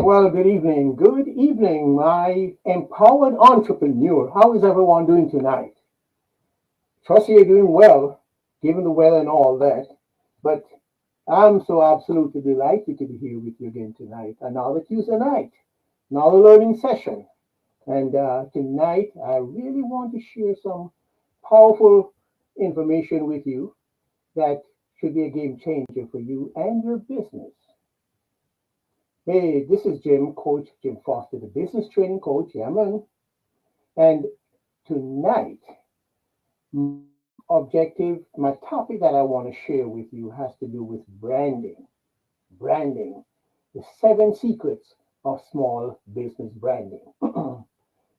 Well, good evening. Good evening, my empowered entrepreneur. How is everyone doing tonight? Trust you're doing well, given the weather and all that. But I'm so absolutely delighted to be here with you again tonight. Another Tuesday night, another learning session. And tonight, I really want to share some powerful information with you that should be a game changer for you and your business. Hey, this is Coach Jim Foster, the business training coach. Yeah, man. And tonight, my topic that I want to share with you has to do with branding. Branding, the seven secrets of small business branding.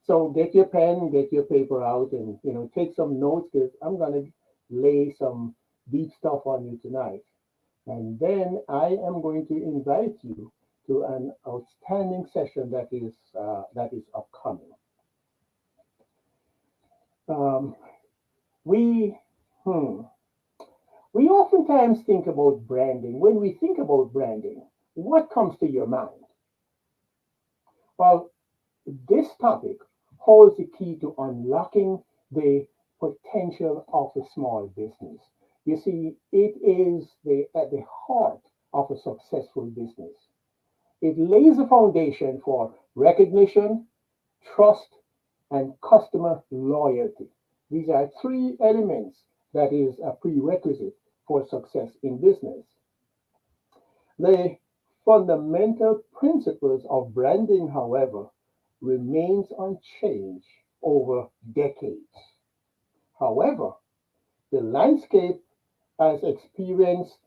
So get your pen, get your paper out, and take some notes because I'm gonna lay some deep stuff on you tonight. And then I am going to invite you to an outstanding session that is upcoming. Um, we hmm, we oftentimes think about branding. When we think about branding, what comes to your mind? Well, this topic holds the key to unlocking the potential of a small business. You see, it is at the heart of a successful business. It lays a foundation for recognition, trust, and customer loyalty. These are three elements that is a prerequisite for success in business. The fundamental principles of branding, however, remains unchanged over decades. However, the landscape has experienced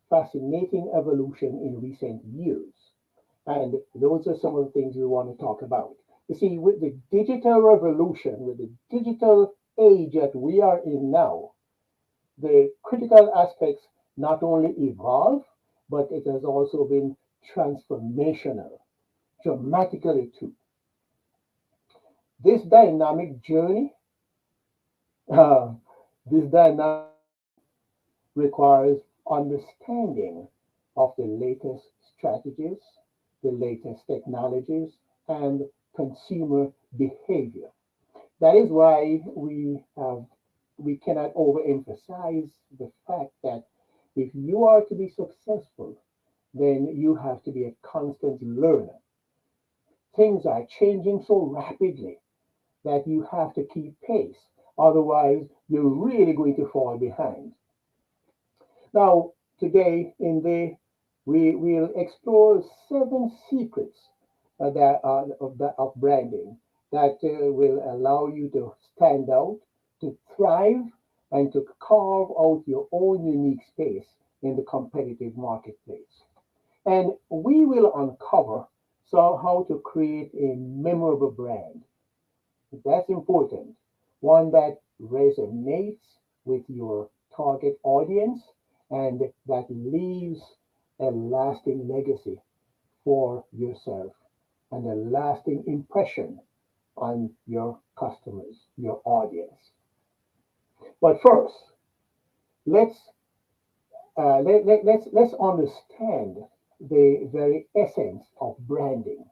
fascinating evolution in recent years. And those are some of the things we want to talk about. You see, with the digital revolution, with the digital age that we are in now, the critical aspects not only evolve, but it has also been transformational, dramatically too. This dynamic journey, uh, this dynamic requires understanding of the latest strategies, the latest technologies, and consumer behavior. That is why we cannot overemphasize the fact that if you are to be successful, then you have to be a constant learner. Things are changing so rapidly that you have to keep pace. Otherwise, you're really going to fall behind. Now, today in the we will explore seven secrets of branding that will allow you to stand out, to thrive, and to carve out your own unique space in the competitive marketplace. And we will uncover how to create a memorable brand. That's important. One that resonates with your target audience and that leaves a lasting legacy for yourself and a lasting impression on your customers, your audience. But first, let's let's understand the very essence of branding.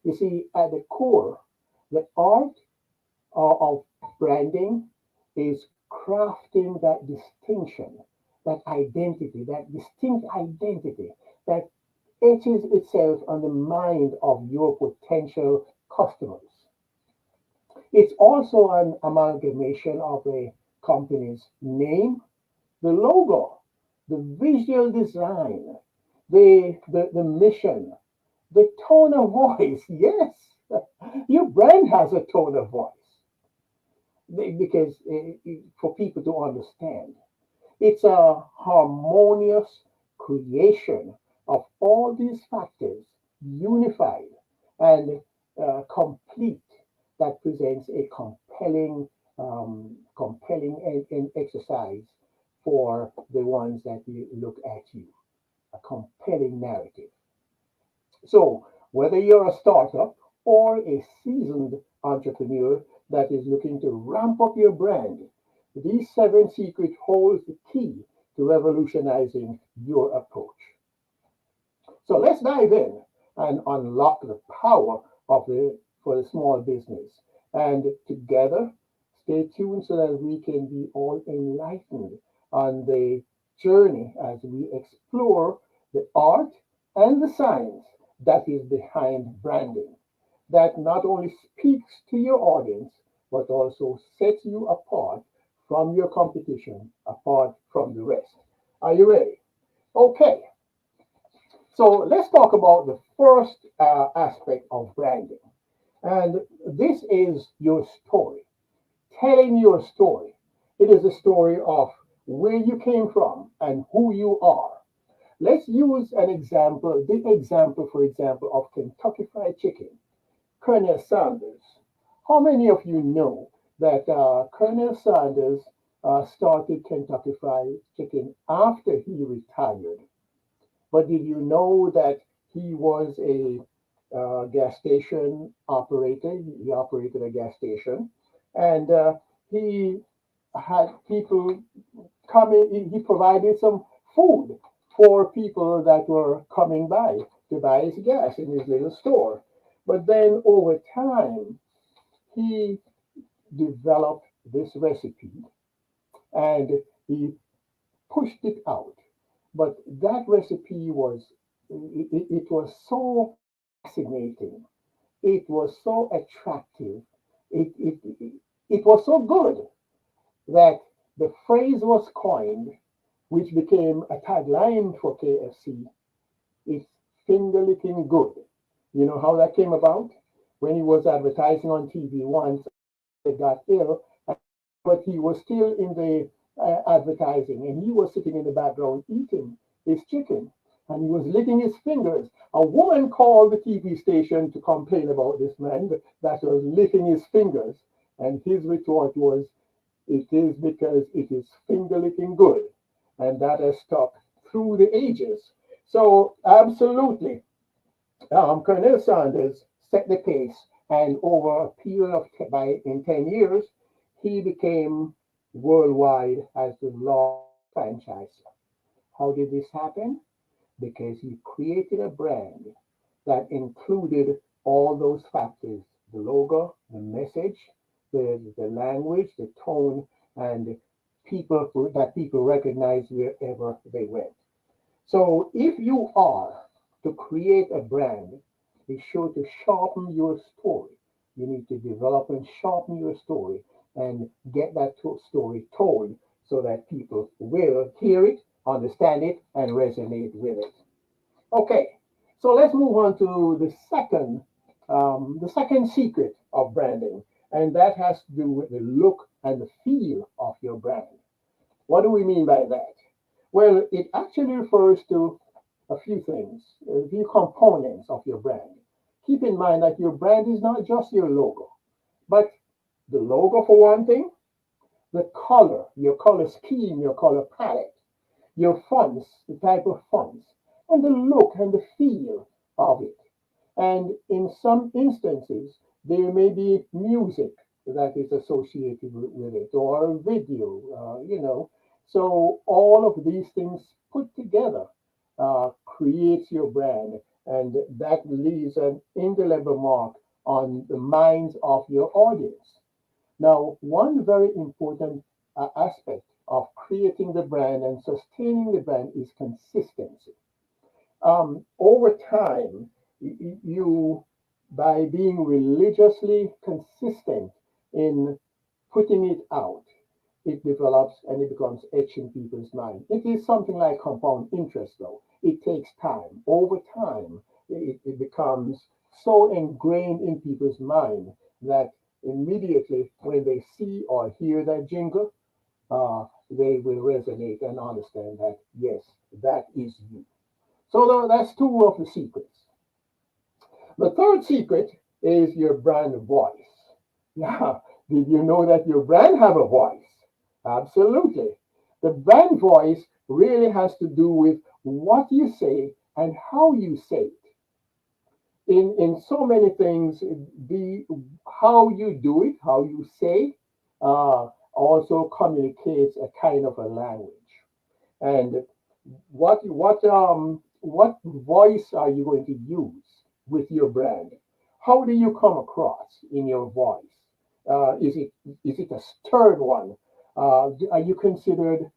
You see, at the core, the art of branding is crafting that distinction, that identity, that distinct identity that etches itself on the mind of your potential customers. It's also an amalgamation of a company's name, the logo, the visual design, the mission, the tone of voice. Yes, your brand has a tone of voice because for people to understand, it's a harmonious creation of all these factors unified and complete that presents a compelling exercise for the ones that look at you, a compelling narrative. So, whether you're a startup or a seasoned entrepreneur that is looking to ramp up your brand, these seven secrets hold the key to revolutionizing your approach. So, let's dive in. and unlock the power of the for the small business. And together, stay tuned so that we can be all enlightened on the journey as we explore the art and the science that is behind branding, that not only speaks to your audience, but also sets you apart from your competition, apart from the rest. Are you ready? Okay, so let's talk about the first aspect of branding. And this is your story, telling your story. It is a story of where you came from and who you are. Let's use an example, the example, for example, of Kentucky Fried Chicken, Colonel Sanders. How many of you know that Colonel Sanders started Kentucky Fried Chicken after he retired? But did you know that he was a gas station operator? He operated a gas station, and he had people coming. He provided some food for people that were coming by to buy his gas in his little store. But then over time, he developed this recipe and he pushed it out. But that recipe was it was so fascinating. It was so attractive. It was so good that the phrase was coined, which became a tagline for KFC. It's finger licking good. You know how that came about? When he was advertising on TV once, they got ill, but he was still in the advertising and he was sitting in the background eating his chicken and he was licking his fingers. A woman called the TV station to complain about this man that was licking his fingers, and his retort was, it is because it is finger licking good, and that has stuck through the ages. So, absolutely, Colonel Sanders set the pace, and over a period of by in 10 years, he became worldwide as the largest franchisor. How did this happen? Because he created a brand that included all those factors: the logo, the message, the language, the tone, and people recognize wherever they went. So if you are to create a brand, be sure to sharpen your story. You need to develop and sharpen your story and get that story told so that people will hear it, understand it, and resonate with it. Okay, so let's move on to the second secret of branding, and that has to do with the look and the feel of your brand. What do we mean by that? Well, it actually refers to a few things, a few components of your brand. Keep in mind that your brand is not just your logo, but the logo for one thing, the color, your color scheme, your color palette, your fonts, the type of fonts, and the look and the feel of it. And in some instances, there may be music that is associated with it or a video, So all of these things put together creates your brand, and that leaves an indelible mark on the minds of your audience. Now, one very important aspect of creating the brand and sustaining the brand is consistency. Over time, you, by being religiously consistent in putting it out, it develops and it becomes etched in people's mind. It is something like compound interest, though. It takes time. Over time, it becomes so ingrained in people's mind that immediately when they see or hear that jingle, they will resonate and understand that, yes, that is you. So that's two of the secrets. The third secret is your brand voice. Yeah, did you know that your brand have a voice? Absolutely. The brand voice really has to do with what you say and how you say it. In so many things, the how you do it, how you say, also communicates a kind of a language. And what voice are you going to use? with your brand? How do you come across in your voice? Is it a stirred one? Are you considered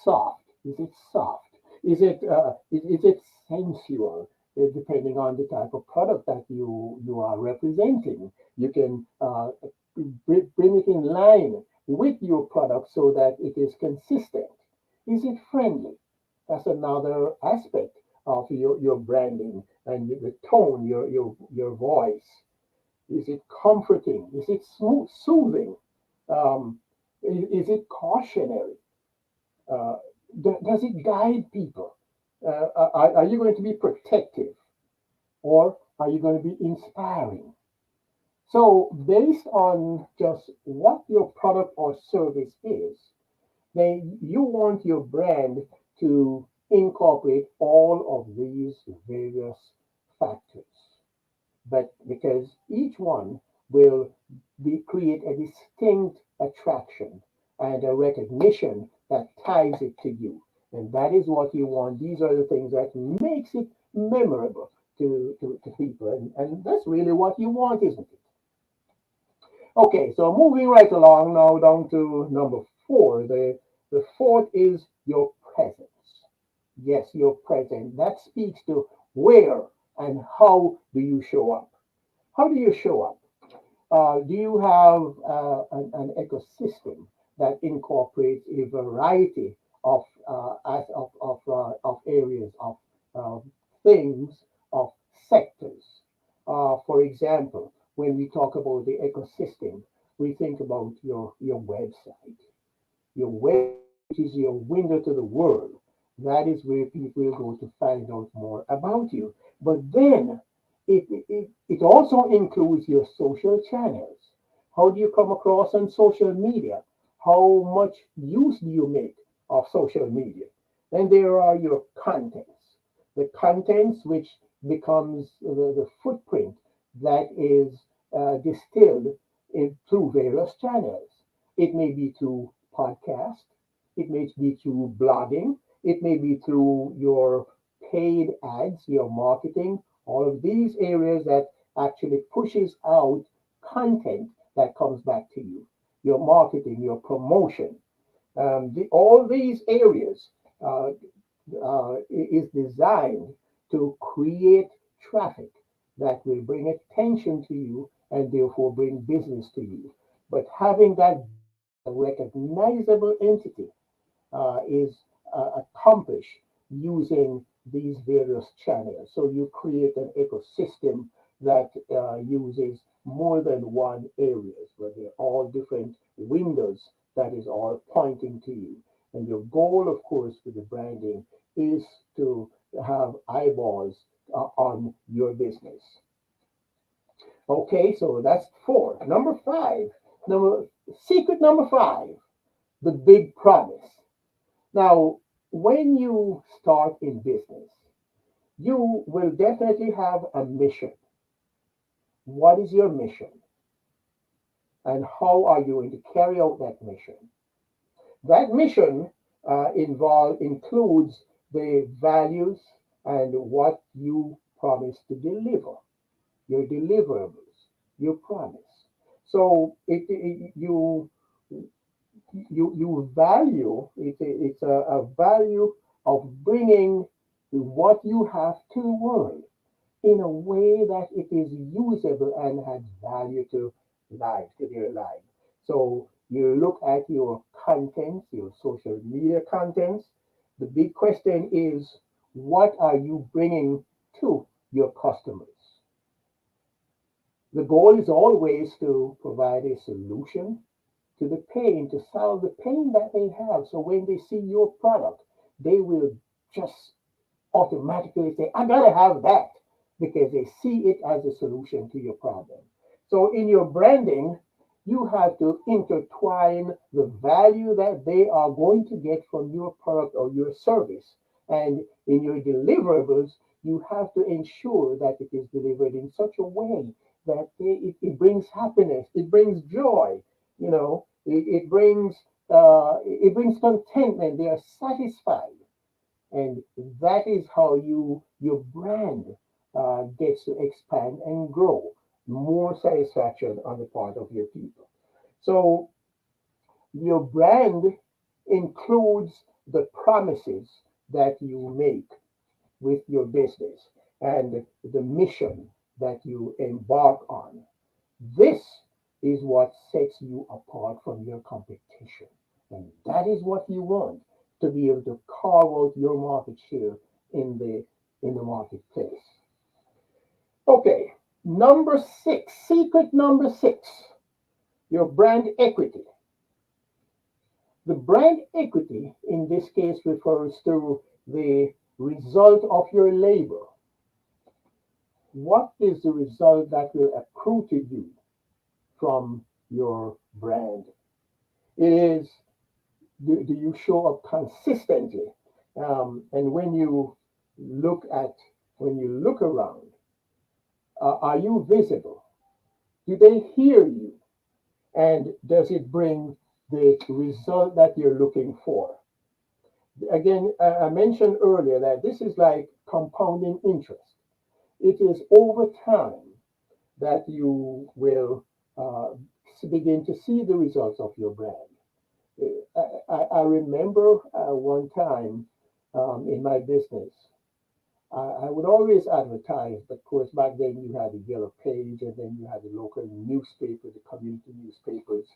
soft? Is it soft? Is it sensual? Depending on the type of product that you are representing, you can bring it in line with your product so that it is consistent. Is it friendly? That's another aspect of your branding and the tone, your voice. Is it comforting? Is it soothing? Um, is it cautionary? Uh, does it guide people? Are you going to be protective or are you going to be inspiring? So, based on just what your product or service is, then you want your brand to incorporate all of these various factors. But because each one will create a distinct attraction and a recognition that ties it to you. And that is what you want. These are the things that makes it memorable to people. And that's really what you want, isn't it? Okay, so moving right along now down to number four. The fourth is your presence. Yes, your presence. That speaks to where and how do you show up. How do you show up? Do you have an ecosystem that incorporates a variety of areas, of uh, things, of sectors? For example, when we talk about the ecosystem, we think about your website. Your website, which is your window to the world. That is where people will go to find out more about you. But then it also includes your social channels. How do you come across on social media? How much use do you make of social media? Then there are your contents. The contents which becomes the footprint that is distilled through various channels. It may be through podcast, it may be through blogging, it may be through your paid ads, your marketing, all of these areas that actually pushes out content that comes back to you, your marketing, your promotion. All these areas uh, is designed to create traffic that will bring attention to you and therefore bring business to you. But having that recognizable entity is accomplished using these various channels. So you create an ecosystem that uses more than one areas, where they're all different windows that is all pointing to you. And your goal, of course, with the branding is to have eyeballs on your business. Okay, so that's four. Number five, number secret number five, the big promise. Now, when you start in business, you will definitely have a mission. What is your mission? And how are you going to carry out that mission? That mission includes the values and what you promise to deliver, your deliverables, your promise. So you value it's a value of bringing what you have to the world in a way that it is usable and adds value to their life. So you look at your contents, your social media contents. The big question is, what are you bringing to your customers? The goal is always to provide a solution to the pain, to solve the pain that they have. So when they see your product, they will just automatically say, I gotta have that because they see it as a solution to your problem. So in your branding, you have to intertwine the value that they are going to get from your product or your service. And in your deliverables, you have to ensure that it is delivered in such a way that it brings happiness, it brings joy, it brings contentment. They are satisfied, and that is how your brand gets to expand and grow. More satisfaction on the part of your people. So your brand includes the promises that you make with your business and the mission that you embark on. This is what sets you apart from your competition. And that is what you want to be able to carve out your market share in the marketplace. Okay, number six, secret number six, your brand equity. The brand equity in this case refers to the result of your labor. What is the result that will accrue to you from your brand? It is, do you show up consistently? And look at, when you look around, are you visible? Do they hear you? And does it bring the result that you're looking for? Again, I mentioned earlier that this is like compounding interest. It is over time that you will uh, begin to see the results of your brand. I remember one time in my business, I would always advertise. Of course, back then you had the Yellow Page, and then you had the local newspaper, the community newspapers.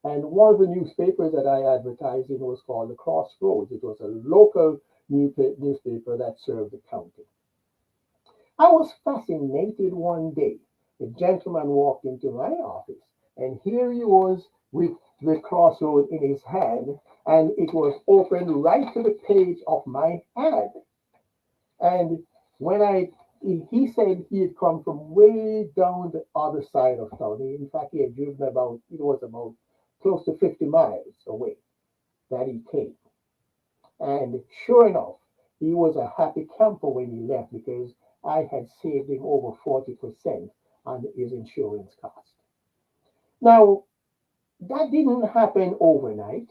And one of the newspapers that I advertised in was called the Crossroads. It was a local newspaper that served the county. I was fascinated one day. A gentleman walked into my office, and here he was with the Crossroad in his hand, and it was open right to the page of my ad. And when he said he had come from way down the other side of town. In fact, he had driven about, it was about close to 50 miles away that he came. And sure enough, he was a happy camper when he left because I had saved him over 40% on his insurance cost. Now, that didn't happen overnight.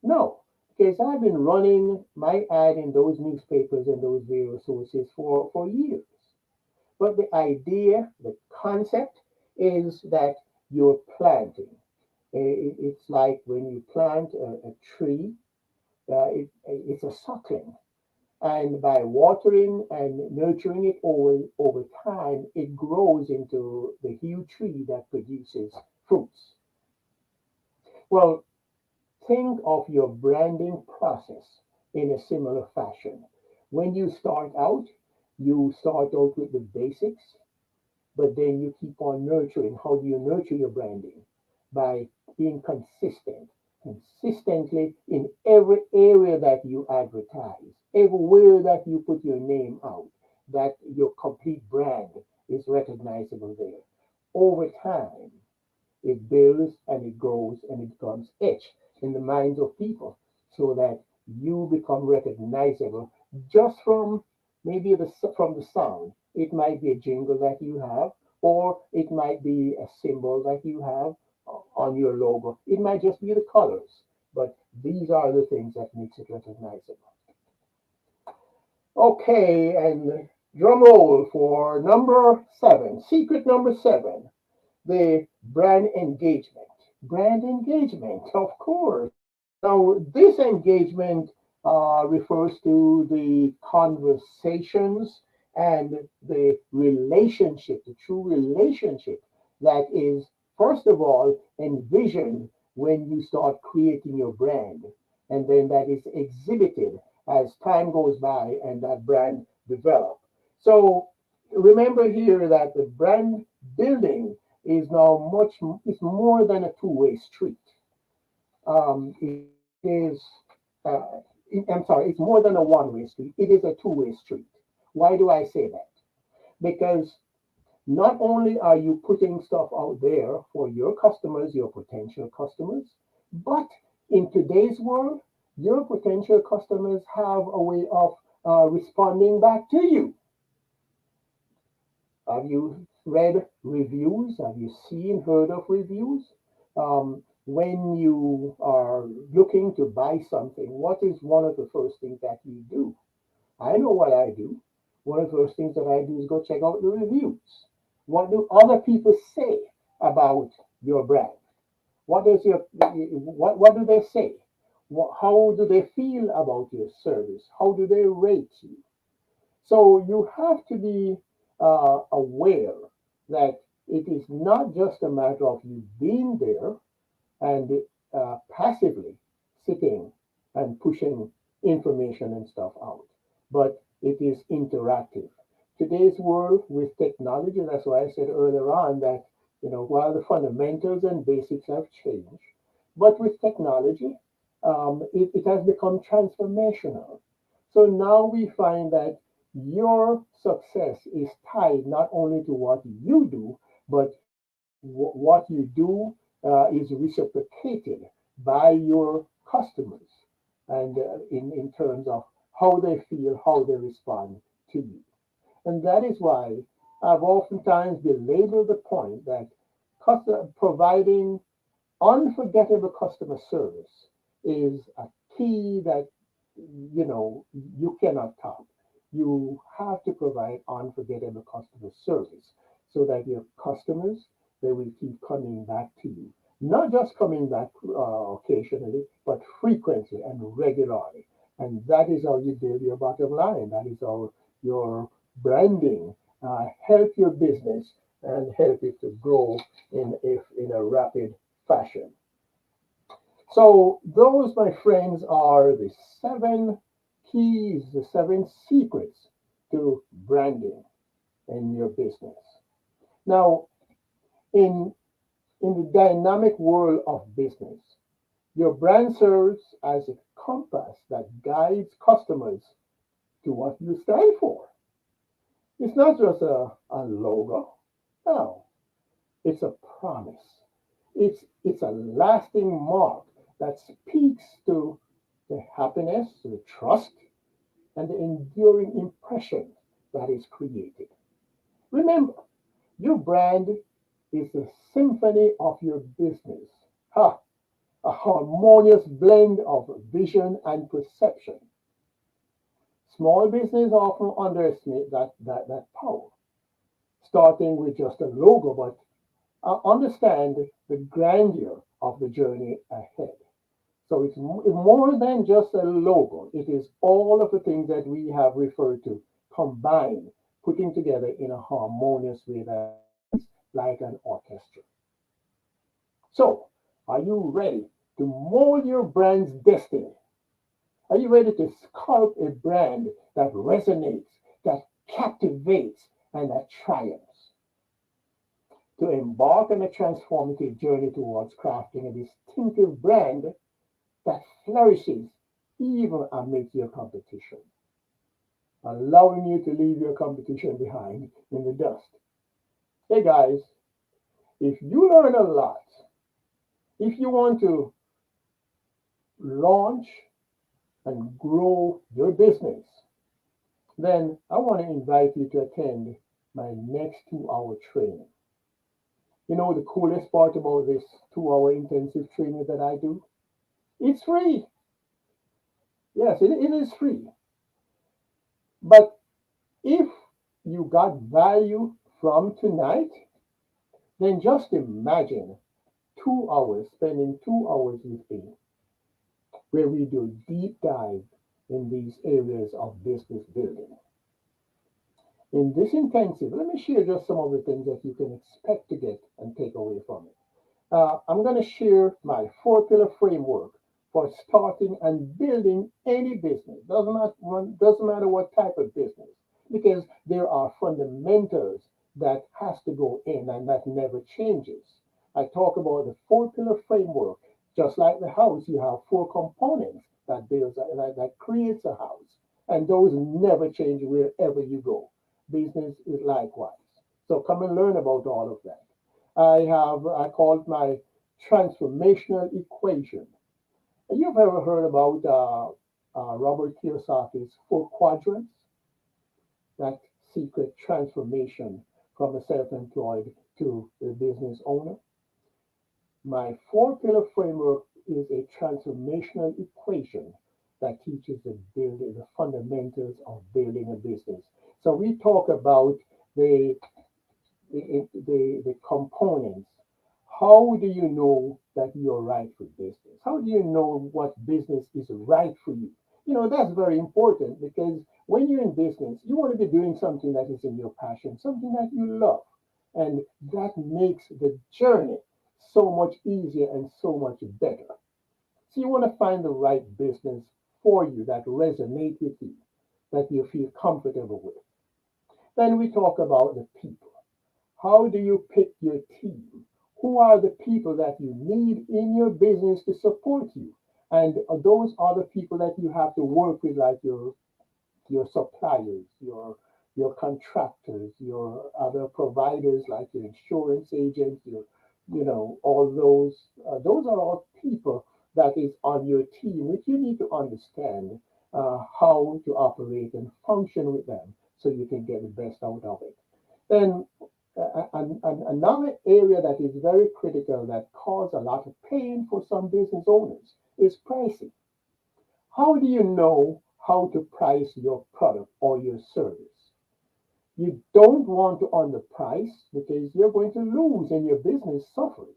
No, because I've been running my ad in those newspapers and those various sources for years. But the idea, the concept is that you're planting. It's like when you plant a tree, it's a suckling. And by watering and nurturing it over time, it grows into the huge tree that produces fruits. Well, think of your branding process in a similar fashion. When you start out with the basics, but then you keep on nurturing. How do you nurture your branding? By being consistent, consistently in every area that you advertise, everywhere that you put your name out, that your complete brand is recognizable there. Over time, it builds and it grows and it becomes etched in the minds of people so that you become recognizable just from maybe from the sound. It might be a jingle that you have, or it might be a symbol that you have on your logo. It might just be the colors, but these are the things that makes it recognizable. Okay, and drum roll for number seven, secret number seven, the brand engagement. Brand engagement, of course. Now, this engagement refers to the conversations and the relationship, the true relationship that is, first of all, envisioned when you start creating your brand, and then that is exhibited as time goes by and that brand develops. So remember here that the brand building is now it's more than a two-way street. It is, uh, I'm sorry, it's more than a one-way street. It is a two-way street. Why do I say that? Because not only are you putting stuff out there for your customers, your potential customers, but in today's world, your potential customers have a way of responding back to you. Have you read reviews? Have you seen, heard of reviews? When you are looking to buy something, what is one of the first things that you do? I know what I do. one of the first things that I do is go check out the reviews. What do other people say about your brand? What does your what do they say? How do they feel about your service? How do they rate you? So you have to be aware that it is not just a matter of you being there and passively sitting and pushing information and stuff out, but it is interactive. Today's world with technology, that's why I said earlier on that, while the fundamentals and basics have changed, but with technology, it has become transformational. So now we find that your success is tied not only to what you do, but what you do is reciprocated by your customers and in terms of how they feel, how they respond to you. And that is why I've oftentimes belabored the point that providing unforgettable customer service is a key that you cannot top. You have to provide unforgettable customer service so that your customers, they will keep coming back to you. Not just coming back occasionally, but frequently and regularly. And that is how you build your bottom line. That is how your branding help your business and help it to grow in a rapid fashion. So those, my friends, are the seven keys, the seven secrets to branding in your business. Now, in in the dynamic world of business, your brand serves as a compass that guides customers to what you stand for. It's not just a logo. No, it's a promise. It's a lasting mark that speaks to the happiness, the trust, and the enduring impression that is created. Remember, your brand is the symphony of your business. Ha! A harmonious blend of vision and perception. Small business often underestimate that power, starting with just a logo, but understand the grandeur of the journey ahead. So it's more than just a logo. It is all of the things that we have referred to combined, putting together in a harmonious way that sounds like an orchestra. So, are you ready to mold your brand's destiny? Are you ready to sculpt a brand that resonates, that captivates, and that triumphs? To embark on a transformative journey towards crafting a distinctive brand that flourishes even amidst your competition, allowing you to leave your competition behind in the dust. Hey guys, if you learn a lot, if you want to launch and grow your business, then I want to invite you to attend my next 2 hour training. You know the coolest part about this 2 hour intensive training that I do? It's free. Yes, it is free. But if you got value from tonight, then just imagine 2 hours, spending 2 hours with me, where we do deep dive in these areas of business building. In this intensive, let me share just some of the things that you can expect to get and take away from it. I'm going to share my 4 pillar framework for starting and building any business. Doesn't matter what type of business, because there are fundamentals that has to go in and that never changes. I talk about the 4 pillar framework. Just like the house, you have 4 components that creates a house, and those never change wherever you go. Business is likewise. So come and learn about all of that. I call it my transformational equation. You've ever heard about Robert Kiyosaki's 4 quadrants? That secret transformation from a self-employed to a business owner. My 4 pillar framework is a transformational equation that teaches the fundamentals of building a business. So we talk about the the components. How do you know that you're right for business? How do you know what business is right for you? That's very important because when you're in business, you want to be doing something that is in your passion, something that you love. And that makes the journey so much easier and so much better. So you want to find the right business for you that resonates with you, that you feel comfortable with. Then we talk about the people. How do you pick your team? Who are the people that you need in your business to support you? And those are the people that you have to work with, like your suppliers, your contractors, your other providers like your insurance agents, all those. Those are all people that is on your team, which you need to understand how to operate and function with them so you can get the best out of it. Then another area that is very critical that cause a lot of pain for some business owners is pricing. How do you know how to price your product or your service? You don't want to underprice because you're going to lose and your business suffers.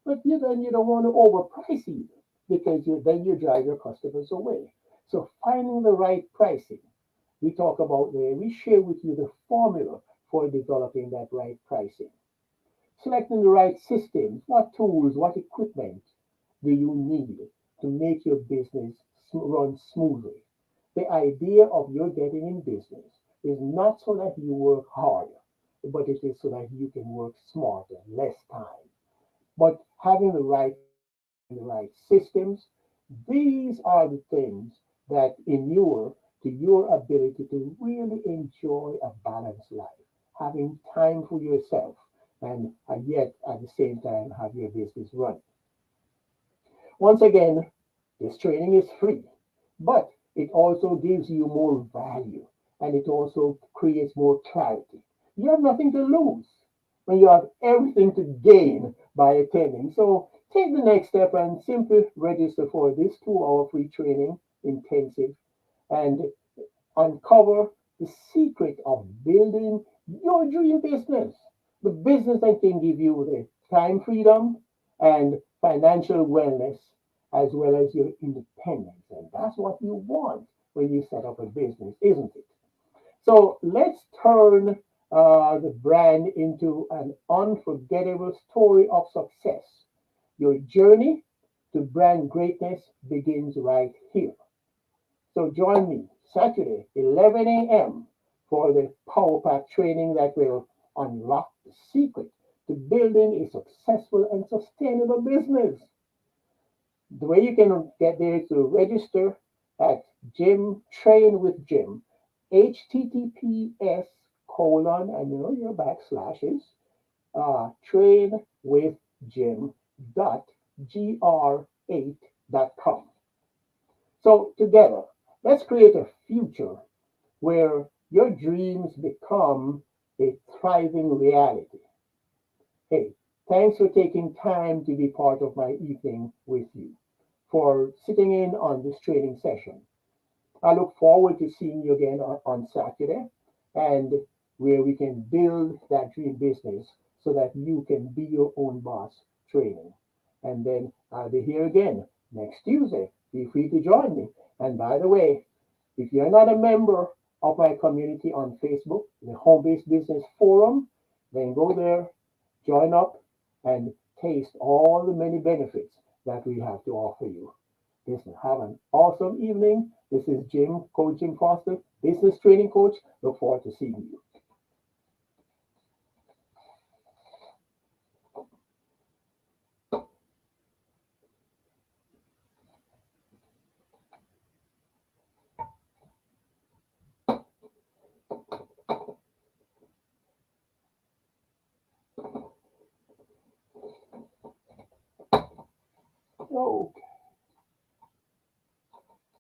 But then you don't want to overprice either because then you drive your customers away. So finding the right pricing, we talk about there, we share with you the formula for developing that right pricing. Selecting the right systems, what tools, what equipment do you need to make your business run smoothly? The idea of your getting in business is not so that you work harder, but it is so that you can work smarter, less time. But having the right systems, these are the things that inure to your ability to really enjoy a balanced life, having time for yourself, and yet at the same time have your business running. Once again, this training is free, but it also gives you more value and it also creates more clarity. You have nothing to lose when you have everything to gain by attending. So take the next step and simply register for this 2 hour free training intensive and uncover the secret of building your dream business. The business that can give you the time freedom and financial wellness as well as your independence. And that's what you want when you set up a business, isn't it? So let's turn the brand into an unforgettable story of success. Your journey to brand greatness begins right here. So join me Saturday, 11 a.m. for the Power Pack training that will unlock the secret to building a successful and sustainable business. The way you can get there is to register at Jim Train with Jim, HTTPS colon and your backslashes train with Jim dot gr8.com. So together, let's create a future where your dreams become a thriving reality. Hey, thanks for taking time to be part of my evening with you, for sitting in on this training session. I look forward to seeing you again on Saturday and where we can build that dream business so that you can be your own boss training. And then I'll be here again next Tuesday. Be free to join me. And by the way, if you're not a member of my community on Facebook, the Home Based Business Forum, then go there, join up, and taste all the many benefits that we have to offer you. Listen, have an awesome evening. This is Jim, Coach Jim Foster, business training coach. Look forward to seeing you. Okay.